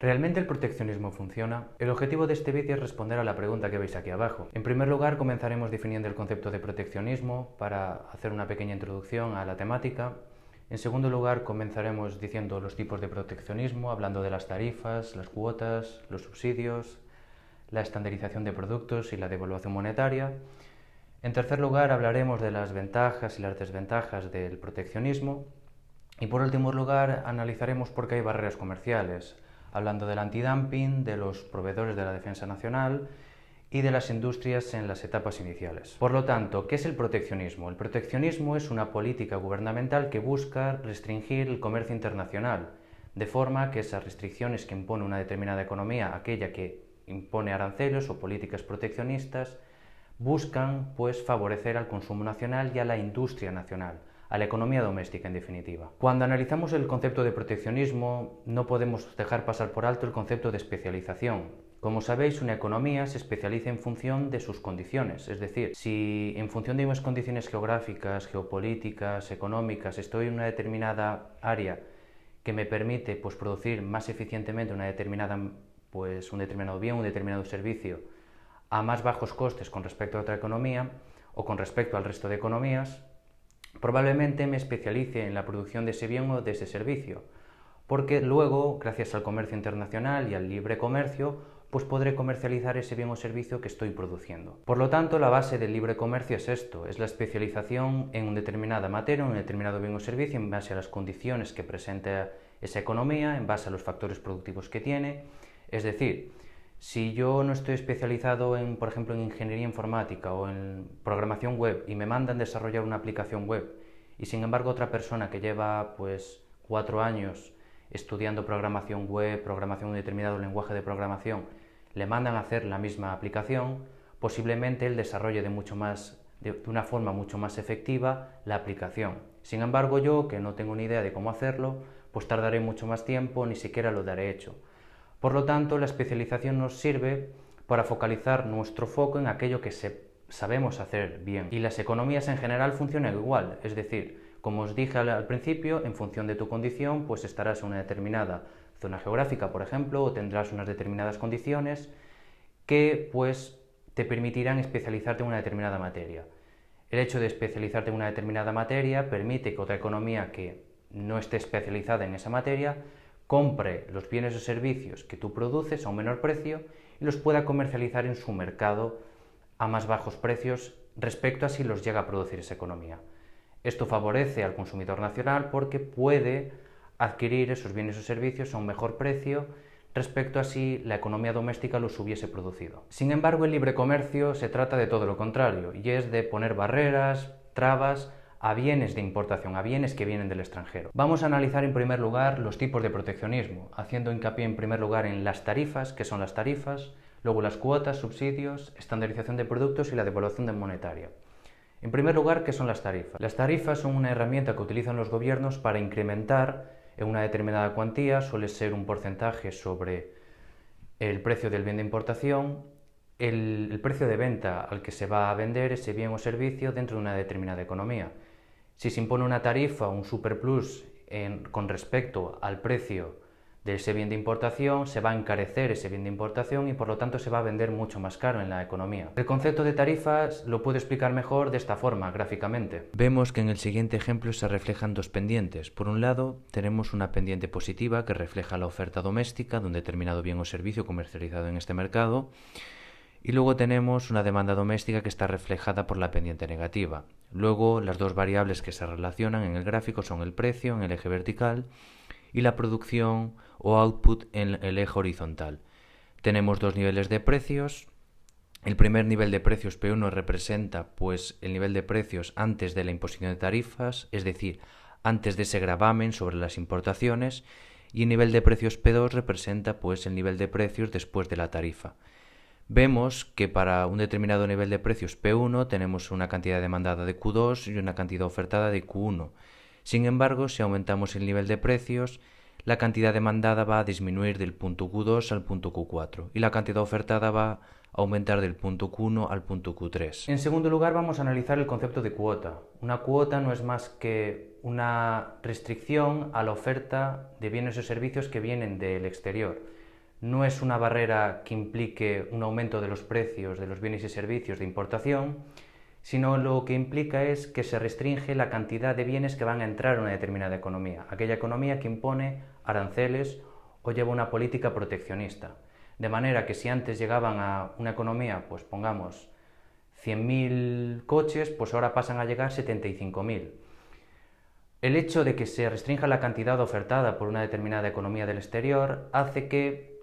¿Realmente el proteccionismo funciona? El objetivo de este vídeo es responder a la pregunta que veis aquí abajo. En primer lugar, comenzaremos definiendo el concepto de proteccionismo para hacer una pequeña introducción a la temática. En segundo lugar, comenzaremos diciendo los tipos de proteccionismo, hablando de las tarifas, las cuotas, los subsidios, la estandarización de productos y la devaluación monetaria. En tercer lugar, hablaremos de las ventajas y las desventajas del proteccionismo. Y por último lugar, analizaremos por qué hay barreras comerciales, hablando del antidumping, de los proveedores de la defensa nacional y de las industrias en las etapas iniciales. Por lo tanto, ¿qué es el proteccionismo? El proteccionismo es una política gubernamental que busca restringir el comercio internacional, de forma que esas restricciones que impone una determinada economía, aquella que impone aranceles o políticas proteccionistas, buscan favorecer al consumo nacional y a la industria nacional, a la economía doméstica en definitiva. Cuando analizamos el concepto de proteccionismo, no podemos dejar pasar por alto el concepto de especialización. Como sabéis, una economía se especializa en función de sus condiciones, es decir, si en función de unas condiciones geográficas, geopolíticas, económicas, estoy en una determinada área que me permite producir más eficientemente un determinado bien, un determinado servicio, a más bajos costes con respecto a otra economía o con respecto al resto de economías, probablemente me especialice en la producción de ese bien o de ese servicio, porque luego, gracias al comercio internacional y al libre comercio, podré comercializar ese bien o servicio que estoy produciendo. Por lo tanto, la base del libre comercio es esto, es la especialización en una determinada materia, en un determinado bien o servicio, en base a las condiciones que presenta esa economía, en base a los factores productivos que tiene. Es decir, si yo no estoy especializado por ejemplo, en ingeniería informática o en programación web y me mandan desarrollar una aplicación web y sin embargo otra persona que lleva 4 años estudiando programación web, programación en un determinado lenguaje de programación, le mandan a hacer la misma aplicación, posiblemente él desarrolle de una forma mucho más efectiva la aplicación. Sin embargo, yo, que no tengo ni idea de cómo hacerlo, tardaré mucho más tiempo, ni siquiera lo daré hecho. Por lo tanto, la especialización nos sirve para focalizar nuestro foco en aquello que sabemos hacer bien. Y las economías en general funcionan igual, es decir, como os dije al principio, en función de tu condición, estarás en una determinada zona geográfica, por ejemplo, o tendrás unas determinadas condiciones que te permitirán especializarte en una determinada materia. El hecho de especializarte en una determinada materia permite que otra economía que no esté especializada en esa materia compre los bienes o servicios que tú produces a un menor precio y los pueda comercializar en su mercado a más bajos precios respecto a si los llega a producir esa economía. Esto favorece al consumidor nacional porque puede adquirir esos bienes o servicios a un mejor precio respecto a si la economía doméstica los hubiese producido. Sin embargo, el libre comercio se trata de todo lo contrario, y es de poner barreras, trabas, a bienes de importación, a bienes que vienen del extranjero. Vamos a analizar en primer lugar los tipos de proteccionismo, haciendo hincapié en primer lugar en las tarifas, que son las tarifas, luego las cuotas, subsidios, estandarización de productos y la devaluación monetaria. En primer lugar, ¿qué son las tarifas? Las tarifas son una herramienta que utilizan los gobiernos para incrementar en una determinada cuantía, suele ser un porcentaje sobre el precio del bien de importación, el precio de venta al que se va a vender ese bien o servicio dentro de una determinada economía. Si se impone una tarifa o un superplus con respecto al precio de ese bien de importación, se va a encarecer ese bien de importación y por lo tanto se va a vender mucho más caro en la economía. El concepto de tarifas lo puedo explicar mejor de esta forma, gráficamente. Vemos que en el siguiente ejemplo se reflejan dos pendientes. Por un lado, tenemos una pendiente positiva que refleja la oferta doméstica de un determinado bien o servicio comercializado en este mercado. Y luego tenemos una demanda doméstica que está reflejada por la pendiente negativa. Luego, las dos variables que se relacionan en el gráfico son el precio en el eje vertical y la producción o output en el eje horizontal. Tenemos dos niveles de precios. El primer nivel de precios P1 representa el nivel de precios antes de la imposición de tarifas, es decir, antes de ese gravamen sobre las importaciones, y el nivel de precios P2 representa el nivel de precios después de la tarifa. Vemos que para un determinado nivel de precios P1 tenemos una cantidad demandada de Q2 y una cantidad ofertada de Q1. Sin embargo, si aumentamos el nivel de precios, la cantidad demandada va a disminuir del punto Q2 al punto Q4 y la cantidad ofertada va a aumentar del punto Q1 al punto Q3. En segundo lugar, vamos a analizar el concepto de cuota. Una cuota no es más que una restricción a la oferta de bienes o servicios que vienen del exterior. no es una barrera que implique un aumento de los precios de los bienes y servicios de importación, sino lo que implica es que se restringe la cantidad de bienes que van a entrar en una determinada economía, aquella economía que impone aranceles o lleva una política proteccionista. De manera que si antes llegaban a una economía, pues pongamos 100.000 coches, pues ahora pasan a llegar 75.000. El hecho de que se restrinja la cantidad ofertada por una determinada economía del exterior hace que,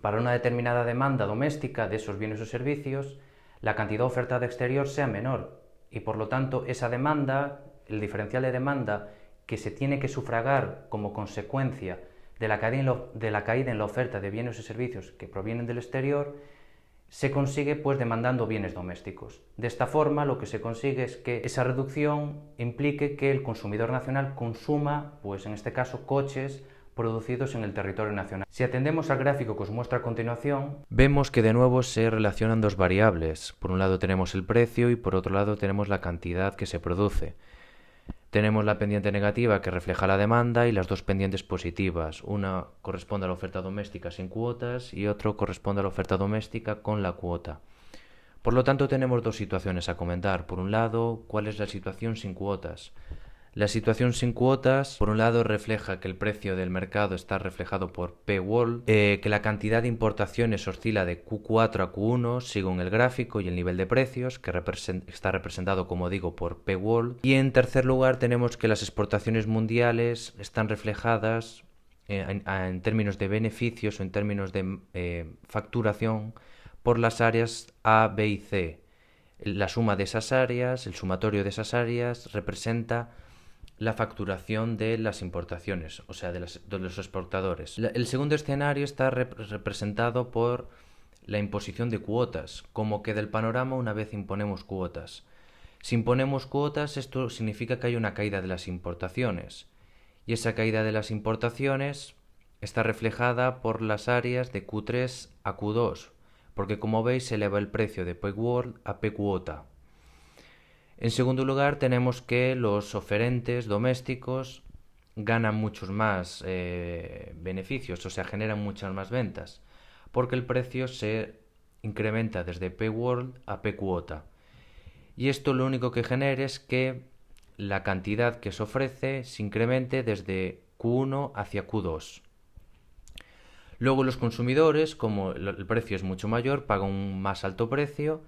para una determinada demanda doméstica de esos bienes o servicios, la cantidad ofertada exterior sea menor y, por lo tanto, esa demanda, el diferencial de demanda que se tiene que sufragar como consecuencia de la caída en la oferta de bienes y servicios que provienen del exterior, se consigue pues demandando bienes domésticos. De esta forma lo que se consigue es que esa reducción implique que el consumidor nacional consuma, pues en este caso, coches producidos en el territorio nacional. Si atendemos al gráfico que os muestro a continuación, vemos que de nuevo se relacionan dos variables. Por un lado tenemos el precio y por otro lado tenemos la cantidad que se produce. Tenemos la pendiente negativa que refleja la demanda y las dos pendientes positivas. Una corresponde a la oferta doméstica sin cuotas y otra corresponde a la oferta doméstica con la cuota. Por lo tanto, tenemos dos situaciones a comentar. Por un lado, ¿cuál es la situación sin cuotas? La situación sin cuotas, por un lado, refleja que el precio del mercado está reflejado por P-World, que la cantidad de importaciones oscila de Q4 a Q1 según el gráfico y el nivel de precios, que está representado, como digo, por P-World. Y en tercer lugar tenemos que las exportaciones mundiales están reflejadas en términos de beneficios o en términos de facturación por las áreas A, B y C. La suma de esas áreas, el sumatorio de esas áreas, representa la facturación de las importaciones, o sea, de los exportadores. El segundo escenario está representado por la imposición de cuotas, cómo queda el panorama una vez imponemos cuotas. Si imponemos cuotas, esto significa que hay una caída de las importaciones, y esa caída de las importaciones está reflejada por las áreas de Q3 a Q2, porque como veis se eleva el precio de P-World a P-Cuota. En segundo lugar, tenemos que los oferentes domésticos ganan muchos más beneficios, o sea, generan muchas más ventas, porque el precio se incrementa desde P-World a P-Cuota. Y esto lo único que genera es que la cantidad que se ofrece se incremente desde Q1 hacia Q2. Luego los consumidores, como el precio es mucho mayor, pagan un más alto precio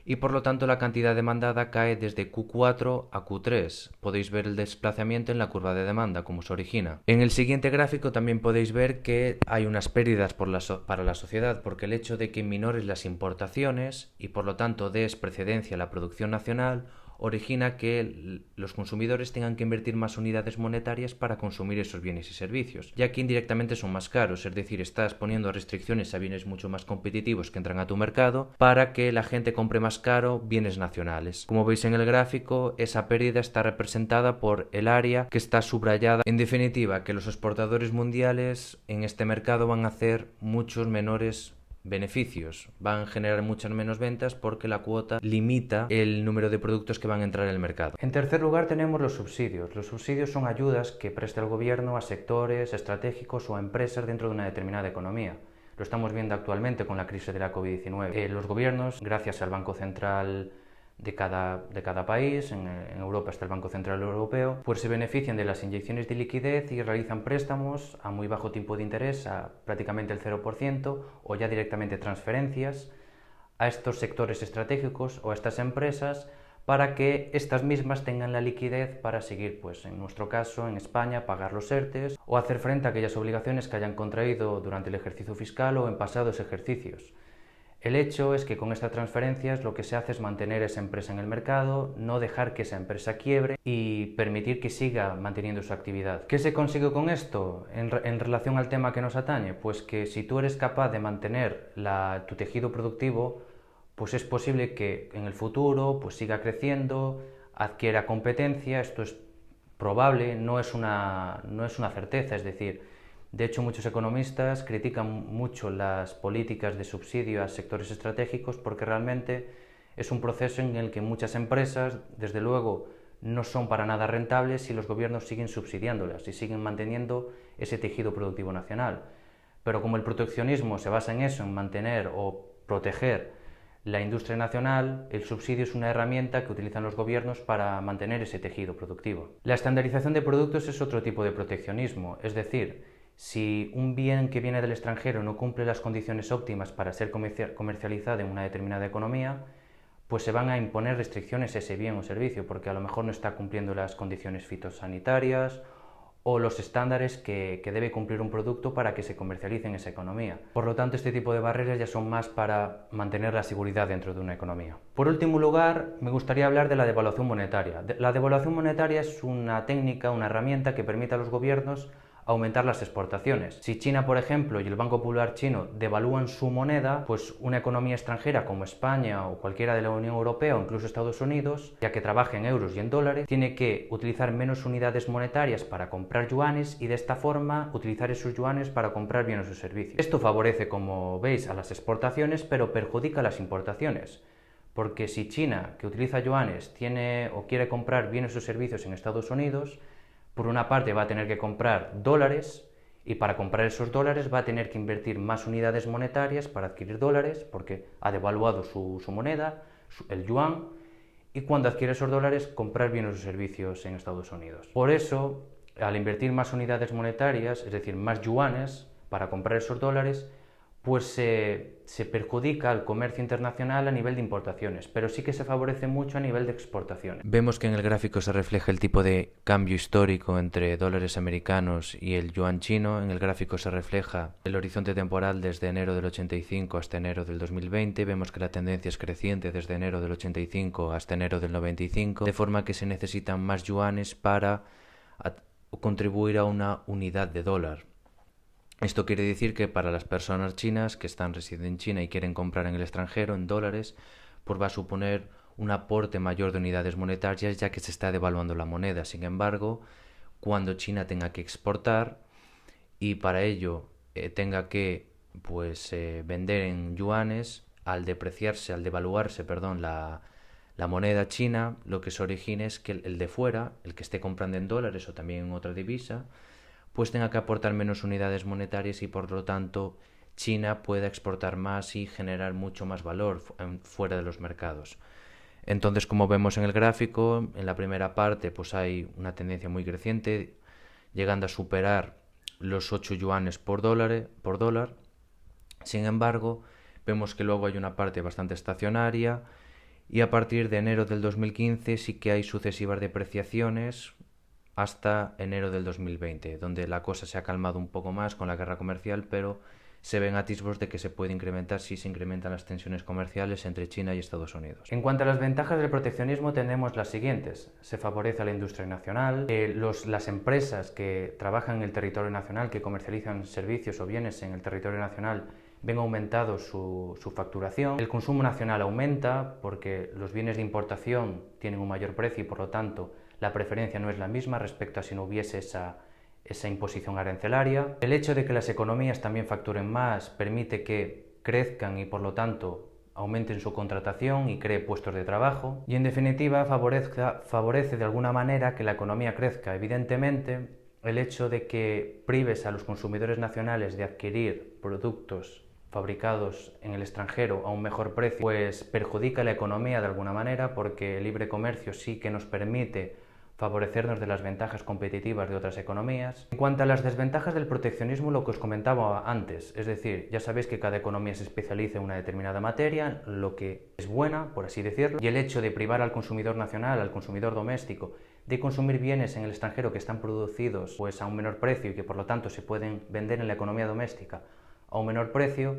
y por lo tanto la cantidad demandada cae desde Q4 a Q3. Podéis ver el desplazamiento en la curva de demanda, cómo se origina. En el siguiente gráfico también podéis ver que hay unas pérdidas para la sociedad, porque el hecho de que minores las importaciones y por lo tanto des precedencia a la producción nacional origina que los consumidores tengan que invertir más unidades monetarias para consumir esos bienes y servicios, ya que indirectamente son más caros, es decir, estás poniendo restricciones a bienes mucho más competitivos que entran a tu mercado para que la gente compre más caro bienes nacionales. Como veis en el gráfico, esa pérdida está representada por el área que está subrayada. En definitiva, que los exportadores mundiales en este mercado van a hacer muchos menores beneficios, van a generar muchas menos ventas porque la cuota limita el número de productos que van a entrar en el mercado. En tercer lugar tenemos los subsidios. Los subsidios son ayudas que presta el gobierno a sectores estratégicos o a empresas dentro de una determinada economía. Lo estamos viendo actualmente con la crisis de la COVID-19. Los gobiernos, gracias al Banco Central de cada país, en Europa está el Banco Central Europeo, pues se benefician de las inyecciones de liquidez y realizan préstamos a muy bajo tipo de interés, a prácticamente el 0%, o ya directamente transferencias a estos sectores estratégicos o a estas empresas para que estas mismas tengan la liquidez para seguir, pues en nuestro caso, en España, pagar los ERTEs o hacer frente a aquellas obligaciones que hayan contraído durante el ejercicio fiscal o en pasados ejercicios. El hecho es que con estas transferencias lo que se hace es mantener esa empresa en el mercado, no dejar que esa empresa quiebre y permitir que siga manteniendo su actividad. ¿Qué se consigue con esto en relación al tema que nos atañe? Pues que si tú eres capaz de mantener tu tejido productivo, pues es posible que en el futuro pues siga creciendo, adquiera competencia. Esto es probable, no es una certeza, es decir, de hecho, muchos economistas critican mucho las políticas de subsidio a sectores estratégicos porque realmente es un proceso en el que muchas empresas, desde luego, no son para nada rentables si los gobiernos siguen subsidiándolas y siguen manteniendo ese tejido productivo nacional. Pero como el proteccionismo se basa en eso, en mantener o proteger la industria nacional, el subsidio es una herramienta que utilizan los gobiernos para mantener ese tejido productivo. La estandarización de productos es otro tipo de proteccionismo, es decir, si un bien que viene del extranjero no cumple las condiciones óptimas para ser comercializado en una determinada economía, pues se van a imponer restricciones a ese bien o servicio, porque a lo mejor no está cumpliendo las condiciones fitosanitarias o los estándares que debe cumplir un producto para que se comercialice en esa economía. Por lo tanto, este tipo de barreras ya son más para mantener la seguridad dentro de una economía. Por último lugar, me gustaría hablar de la devaluación monetaria. La devaluación monetaria es una técnica, una herramienta que permite a los gobiernos aumentar las exportaciones. Si China, por ejemplo, y el Banco Popular chino devalúan su moneda, pues una economía extranjera como España o cualquiera de la Unión Europea o incluso Estados Unidos, ya que trabaja en euros y en dólares, tiene que utilizar menos unidades monetarias para comprar yuanes y de esta forma utilizar esos yuanes para comprar bienes o servicios. Esto favorece, como veis, a las exportaciones, pero perjudica a las importaciones. Porque si China, que utiliza yuanes, tiene o quiere comprar bienes o servicios en Estados Unidos, por una parte va a tener que comprar dólares y para comprar esos dólares va a tener que invertir más unidades monetarias para adquirir dólares porque ha devaluado su moneda, el yuan, y cuando adquiere esos dólares comprar bienes o servicios en Estados Unidos. Por eso, al invertir más unidades monetarias, es decir, más yuanes para comprar esos dólares, pues se perjudica al comercio internacional a nivel de importaciones, pero sí que se favorece mucho a nivel de exportaciones. Vemos que en el gráfico se refleja el tipo de cambio histórico entre dólares americanos y el yuan chino. En el gráfico se refleja el horizonte temporal desde enero del 85 hasta enero del 2020. Vemos que la tendencia es creciente desde enero del 85 hasta enero del 95, de forma que se necesitan más yuanes para contribuir a una unidad de dólar. Esto quiere decir que para las personas chinas que residen en China y quieren comprar en el extranjero en dólares, pues va a suponer un aporte mayor de unidades monetarias ya que se está devaluando la moneda. Sin embargo, cuando China tenga que exportar y para ello tenga que vender en yuanes, al devaluarse, la moneda china, lo que se origina es que el de fuera, el que esté comprando en dólares o también en otra divisa, pues tenga que aportar menos unidades monetarias y por lo tanto China pueda exportar más y generar mucho más valor fuera de los mercados. Entonces, como vemos en el gráfico, en la primera parte pues hay una tendencia muy creciente, llegando a superar los 8 yuanes por dólar. Sin embargo, vemos que luego hay una parte bastante estacionaria y a partir de enero del 2015 sí que hay sucesivas depreciaciones hasta enero del 2020, donde la cosa se ha calmado un poco más con la guerra comercial, pero se ven atisbos de que se puede incrementar si se incrementan las tensiones comerciales entre China y Estados Unidos. En cuanto a las ventajas del proteccionismo tenemos las siguientes. Se favorece a la industria nacional, las empresas que trabajan en el territorio nacional, que comercializan servicios o bienes en el territorio nacional, ven aumentado su facturación. El consumo nacional aumenta porque los bienes de importación tienen un mayor precio y por lo tanto la preferencia no es la misma respecto a si no hubiese esa imposición arancelaria. El hecho de que las economías también facturen más permite que crezcan y por lo tanto aumenten su contratación y cree puestos de trabajo. Y en definitiva favorece de alguna manera que la economía crezca. Evidentemente, el hecho de que prives a los consumidores nacionales de adquirir productos fabricados en el extranjero a un mejor precio, pues perjudica la economía de alguna manera porque el libre comercio sí que nos permite favorecernos de las ventajas competitivas de otras economías. En cuanto a las desventajas del proteccionismo, lo que os comentaba antes, es decir, ya sabéis que cada economía se especializa en una determinada materia, lo que es buena, por así decirlo, y el hecho de privar al consumidor nacional, al consumidor doméstico, de consumir bienes en el extranjero que están producidos pues a un menor precio y que por lo tanto se pueden vender en la economía doméstica a un menor precio,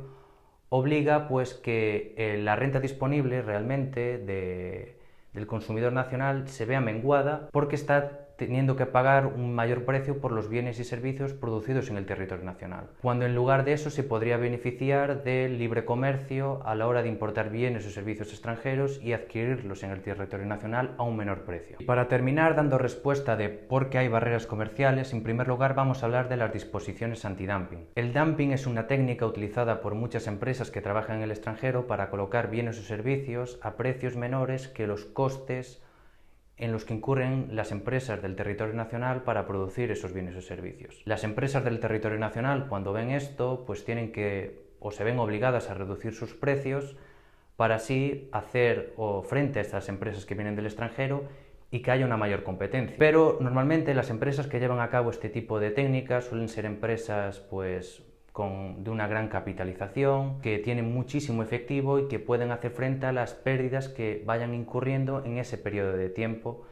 obliga pues que la renta disponible realmente del consumidor nacional se vea menguada porque está teniendo que pagar un mayor precio por los bienes y servicios producidos en el territorio nacional, cuando en lugar de eso se podría beneficiar del libre comercio a la hora de importar bienes o servicios extranjeros y adquirirlos en el territorio nacional a un menor precio. Y para terminar, dando respuesta de por qué hay barreras comerciales, en primer lugar vamos a hablar de las disposiciones antidumping. El dumping es una técnica utilizada por muchas empresas que trabajan en el extranjero para colocar bienes o servicios a precios menores que los costes en los que incurren las empresas del territorio nacional para producir esos bienes o servicios. Las empresas del territorio nacional, cuando ven esto, pues tienen que o se ven obligadas a reducir sus precios para así hacer frente a estas empresas que vienen del extranjero y que haya una mayor competencia. Pero normalmente las empresas que llevan a cabo este tipo de técnicas suelen ser empresas de una gran capitalización, que tienen muchísimo efectivo y que pueden hacer frente a las pérdidas que vayan incurriendo en ese periodo de tiempo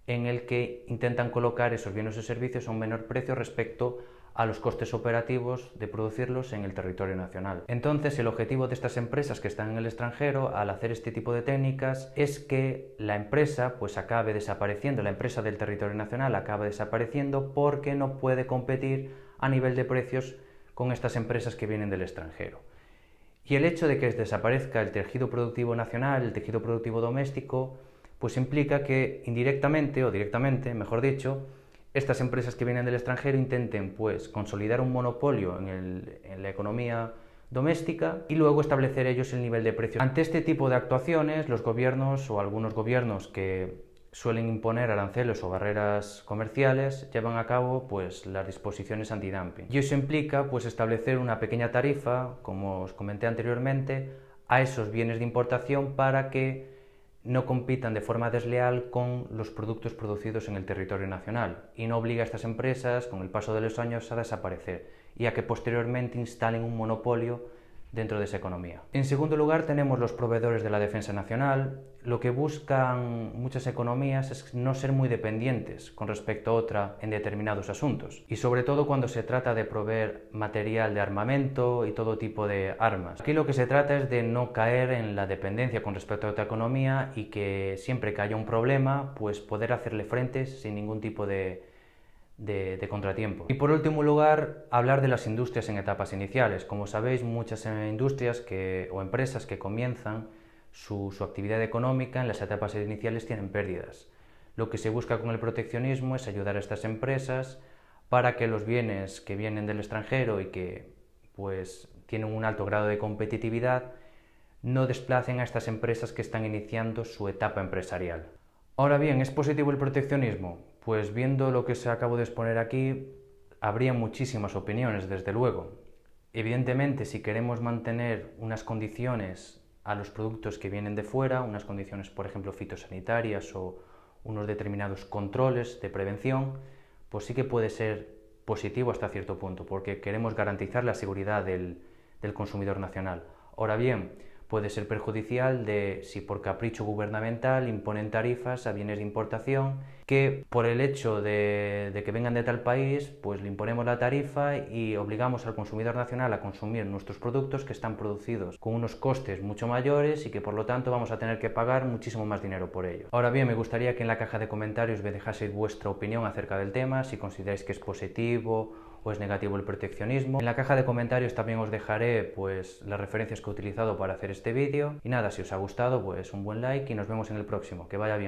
en el que intentan colocar esos bienes o servicios a un menor precio respecto a los costes operativos de producirlos en el territorio nacional. Entonces, el objetivo de estas empresas que están en el extranjero al hacer este tipo de técnicas es que la empresa acabe desapareciendo, la empresa del territorio nacional acabe desapareciendo porque no puede competir a nivel de precios con estas empresas que vienen del extranjero. Y el hecho de que desaparezca el tejido productivo nacional, el tejido productivo doméstico, pues implica que indirectamente o directamente, mejor dicho, estas empresas que vienen del extranjero intenten consolidar un monopolio en la economía doméstica y luego establecer ellos el nivel de precios. Ante este tipo de actuaciones, los gobiernos o algunos gobiernos que suelen imponer aranceles o barreras comerciales llevan a cabo las disposiciones antidumping. Y eso implica establecer una pequeña tarifa, como os comenté anteriormente, a esos bienes de importación para que no compitan de forma desleal con los productos producidos en el territorio nacional y no obliga a estas empresas, con el paso de los años, a desaparecer y a que posteriormente instalen un monopolio dentro de esa economía. En segundo lugar, tenemos los proveedores de la defensa nacional. Lo que buscan muchas economías es no ser muy dependientes con respecto a otra en determinados asuntos, y sobre todo cuando se trata de proveer material de armamento y todo tipo de armas. Aquí lo que se trata es de no caer en la dependencia con respecto a otra economía y que siempre que haya un problema, poder hacerle frente sin ningún tipo de contratiempo. Y por último lugar, hablar de las industrias en etapas iniciales. Como sabéis, muchas industrias o empresas que comienzan su actividad económica en las etapas iniciales tienen pérdidas. Lo que se busca con el proteccionismo es ayudar a estas empresas para que los bienes que vienen del extranjero y que tienen un alto grado de competitividad no desplacen a estas empresas que están iniciando su etapa empresarial. Ahora bien, ¿es positivo el proteccionismo? Pues viendo lo que se acabo de exponer aquí, habría muchísimas opiniones, desde luego. Evidentemente, si queremos mantener unas condiciones a los productos que vienen de fuera, unas condiciones, por ejemplo, fitosanitarias o unos determinados controles de prevención, pues sí que puede ser positivo hasta cierto punto, porque queremos garantizar la seguridad del consumidor nacional. Ahora bien, puede ser perjudicial si por capricho gubernamental imponen tarifas a bienes de importación que por el hecho de que vengan de tal país, le imponemos la tarifa y obligamos al consumidor nacional a consumir nuestros productos que están producidos con unos costes mucho mayores y que por lo tanto vamos a tener que pagar muchísimo más dinero por ello. Ahora bien, me gustaría que en la caja de comentarios me dejaseis vuestra opinión acerca del tema, si consideráis que es positivo o es negativo el proteccionismo. En la caja de comentarios también os dejaré las referencias que he utilizado para hacer este vídeo. Y nada, si os ha gustado, un buen like y nos vemos en el próximo. Que vaya bien.